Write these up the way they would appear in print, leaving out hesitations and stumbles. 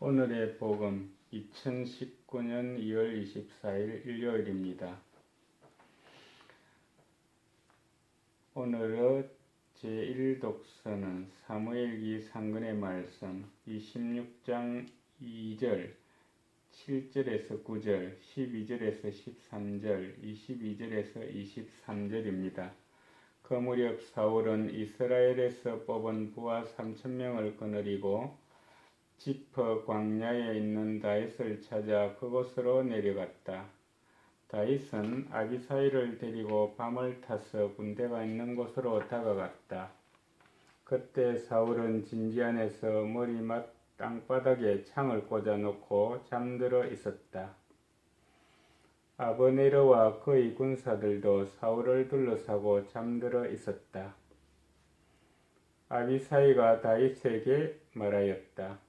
오늘의 복음 2019년 2월 24일 일요일입니다. 오늘의 제1독서는 사무엘기 상근의 말씀 26장 2절, 7절에서 9절, 12절에서 13절, 22절에서 23절입니다. 그 무렵 사울은 이스라엘에서 뽑은 부하 3,000명을 거느리고 지퍼 광야에 있는 다윗을 찾아 그곳으로 내려갔다. 다윗은 아비사일을 데리고 밤을 타서 군대가 있는 곳으로 다가갔다. 그때 사울은 진지 안에서 머리맡 땅바닥에 창을 꽂아놓고 잠들어 있었다. 아브네르와 그의 군사들도 사울을 둘러싸고 잠들어 있었다. 아비사이가 다윗에게 말하였다.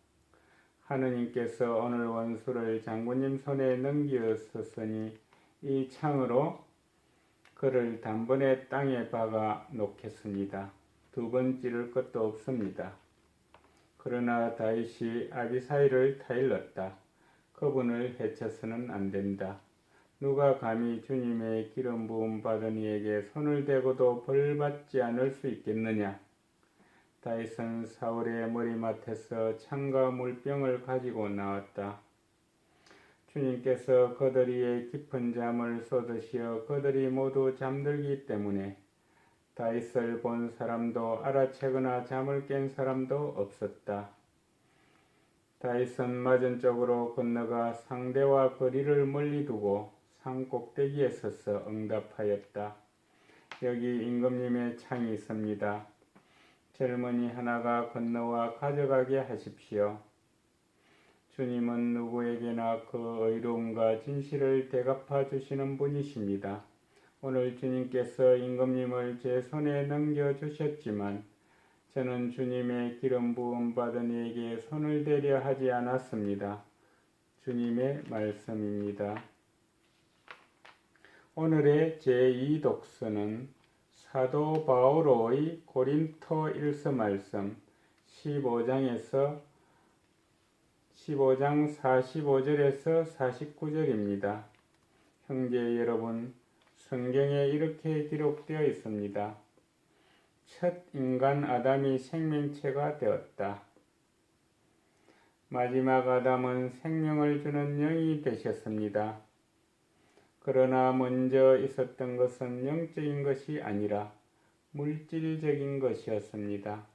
하느님께서 오늘 원수를 장군님 손에 넘기셨으니 이 창으로 그를 단번에 땅에 박아 놓겠습니다. 두 번 찌를 것도 없습니다. 그러나 다윗이 아비사이를 타일렀다. 그분을 해쳐서는 안 된다. 누가 감히 주님의 기름 부음 받은 이에게 손을 대고도 벌 받지 않을 수 있겠느냐? 다윗은 사울의 머리맡에서 창과 물병을 가지고 나왔다. 주님께서 그들의 깊은 잠을 쏟으시어 그들이 모두 잠들기 때문에 다윗을 본 사람도 알아채거나 잠을 깬 사람도 없었다. 다윗은 맞은쪽으로 건너가 상대와 거리를 멀리 두고 산 꼭대기에 서서 응답하였다. 여기 임금님의 창이 있습니다. 젊은이 하나가 건너와 가져가게 하십시오. 주님은 누구에게나 그 의로움과 진실을 대갚아 주시는 분이십니다. 오늘 주님께서 임금님을 제 손에 넘겨주셨지만 저는 주님의 기름 부음 받은 이에게 손을 대려 하지 않았습니다. 주님의 말씀입니다. 오늘의 제2독서는 사도 바오로의 고린토 1서 말씀 15장 45절에서 49절입니다. 형제 여러분, 성경에 이렇게 기록되어 있습니다. 첫 인간 아담이 생명체가 되었다. 마지막 아담은 생명을 주는 영이 되셨습니다. 그러나 먼저 있었던 것은 영적인 것이 아니라 물질적인 것이었습니다.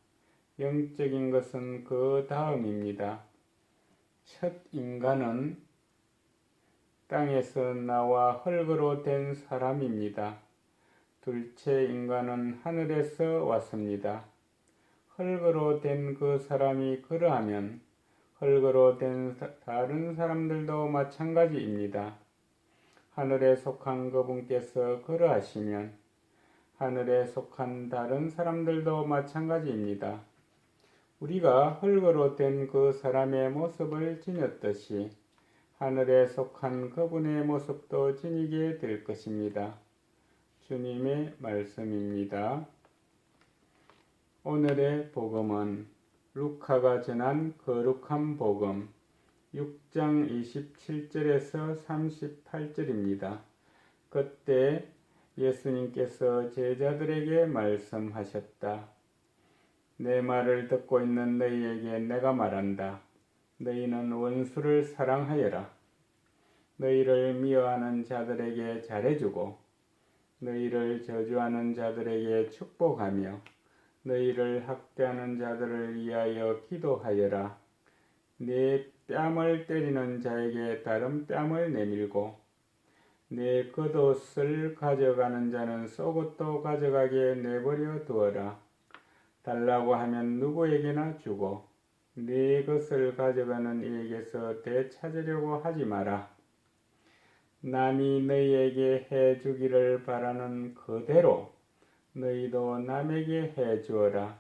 영적인 것은 그 다음입니다. 첫 인간은 땅에서 나와 흙으로 된 사람입니다. 둘째 인간은 하늘에서 왔습니다. 흙으로 된 그 사람이 그러하면 흙으로 된 다른 사람들도 마찬가지입니다. 하늘에 속한 그분께서 그러하시면 하늘에 속한 다른 사람들도 마찬가지입니다. 우리가 흙으로 된 그 사람의 모습을 지녔듯이 하늘에 속한 그분의 모습도 지니게 될 것입니다. 주님의 말씀입니다. 오늘의 복음은 루카가 전한 거룩한 복음 6장 27절에서 38절입니다. 그때 예수님께서 제자들에게 말씀하셨다. 내 말을 듣고 있는 너희에게 내가 말한다. 너희는 원수를 사랑하여라. 너희를 미워하는 자들에게 잘해주고 너희를 저주하는 자들에게 축복하며 너희를 학대하는 자들을 위하여 기도하여라. 내 뺨을 때리는 자에게 다른 뺨을 내밀고 내 겉옷을 가져가는 자는 속옷도 가져가게 내버려 두어라. 달라고 하면 누구에게나 주고 네 것을 가져가는 이에게서 되찾으려고 하지 마라. 남이 너희에게 해주기를 바라는 그대로 너희도 남에게 해주어라.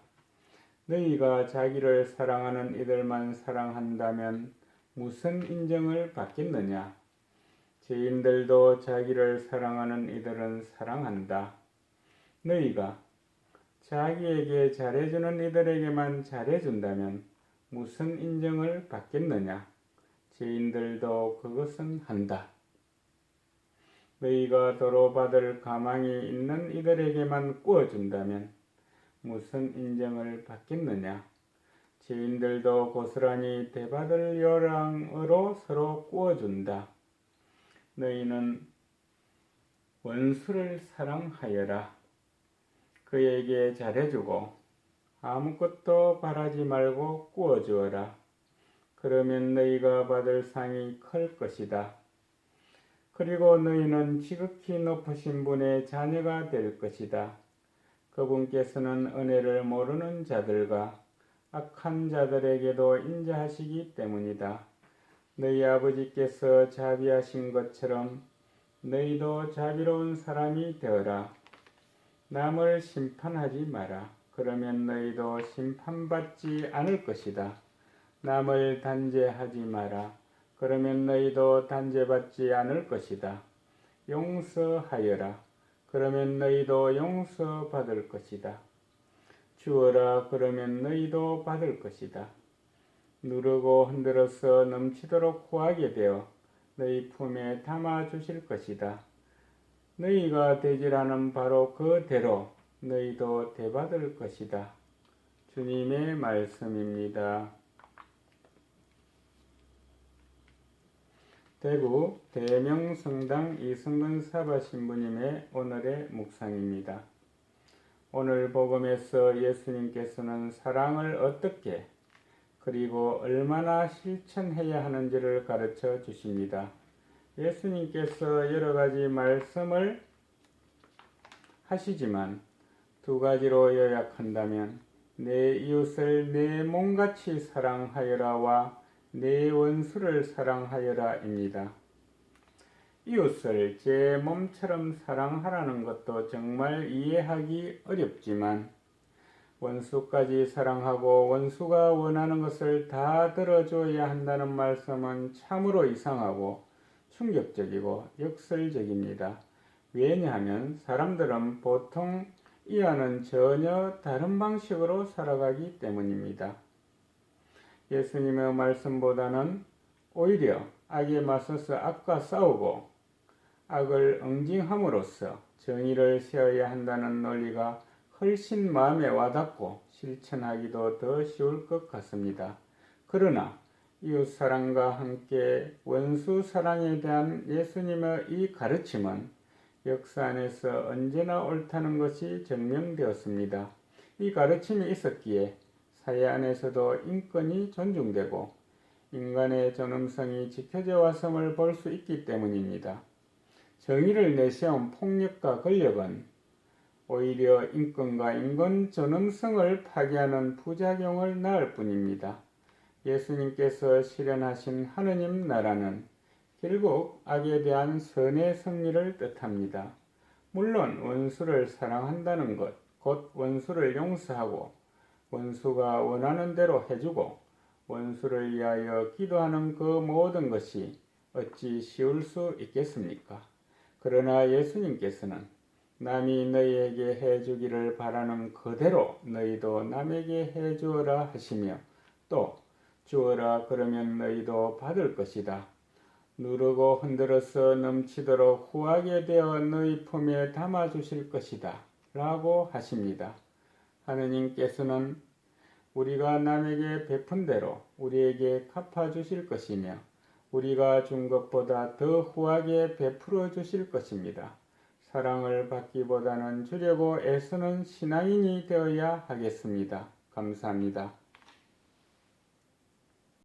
너희가 자기를 사랑하는 이들만 사랑한다면 무슨 인정을 받겠느냐? 죄인들도 자기를 사랑하는 이들은 사랑한다. 너희가 자기에게 잘해주는 이들에게만 잘해준다면 무슨 인정을 받겠느냐? 죄인들도 그것은 한다. 너희가 도로 받을 가망이 있는 이들에게만 구워준다면 무슨 인정을 받겠느냐? 죄인들도 고스란히 대받을 요랑으로 서로 구워준다. 너희는 원수를 사랑하여라. 그에게 잘해주고 아무것도 바라지 말고 구워주어라. 그러면 너희가 받을 상이 클 것이다. 그리고 너희는 지극히 높으신 분의 자녀가 될 것이다. 그분께서는 은혜를 모르는 자들과 악한 자들에게도 인자하시기 때문이다. 너희 아버지께서 자비하신 것처럼 너희도 자비로운 사람이 되어라. 남을 심판하지 마라. 그러면 너희도 심판받지 않을 것이다. 남을 단죄하지 마라. 그러면 너희도 단죄받지 않을 것이다. 용서하여라. 그러면 너희도 용서받을 것이다. 주어라. 그러면 너희도 받을 것이다. 누르고 흔들어서 넘치도록 후하게 되어 너희 품에 담아 주실 것이다. 너희가 되질하는 바로 그대로 너희도 대받을 것이다. 주님의 말씀입니다. 대구 대명성당 이승근 사바신부님의 오늘의 묵상입니다. 오늘 복음에서 예수님께서는 사랑을 어떻게 그리고 얼마나 실천해야 하는지를 가르쳐 주십니다. 예수님께서 여러 가지 말씀을 하시지만 두 가지로 요약한다면 내 이웃을 내 몸같이 사랑하여라와 내 원수를 사랑하여라입니다. 이웃을 제 몸처럼 사랑하라는 것도 정말 이해하기 어렵지만 원수까지 사랑하고 원수가 원하는 것을 다 들어줘야 한다는 말씀은 참으로 이상하고 충격적이고 역설적입니다. 왜냐하면 사람들은 보통 이와는 전혀 다른 방식으로 살아가기 때문입니다. 예수님의 말씀보다는 오히려 악에 맞서서 악과 싸우고 악을 응징함으로써 정의를 세워야 한다는 논리가 훨씬 마음에 와닿고 실천하기도 더 쉬울 것 같습니다. 그러나 이웃사랑과 함께 원수사랑에 대한 예수님의 이 가르침은 역사 안에서 언제나 옳다는 것이 증명되었습니다. 이 가르침이 있었기에 사회 안에서도 인권이 존중되고 인간의 존엄성이 지켜져 왔음을 볼 수 있기 때문입니다. 정의를 내세운 폭력과 권력은 오히려 인권과 인권 존엄성을 파괴하는 부작용을 낳을 뿐입니다. 예수님께서 실현하신 하느님 나라는 결국 악에 대한 선의 승리를 뜻합니다. 물론 원수를 사랑한다는 것, 곧 원수를 용서하고 원수가 원하는 대로 해주고 원수를 위하여 기도하는 그 모든 것이 어찌 쉬울 수 있겠습니까? 그러나 예수님께서는 남이 너희에게 해주기를 바라는 그대로 너희도 남에게 해주어라 하시며 또 주어라 그러면 너희도 받을 것이다. 누르고 흔들어서 넘치도록 후하게 되어 너희 품에 담아 주실 것이다 라고 하십니다. 하느님께서는 우리가 남에게 베푼 대로 우리에게 갚아 주실 것이며 우리가 준 것보다 더 후하게 베풀어 주실 것입니다. 사랑을 받기보다는 주려고 애쓰는 신앙인이 되어야 하겠습니다. 감사합니다.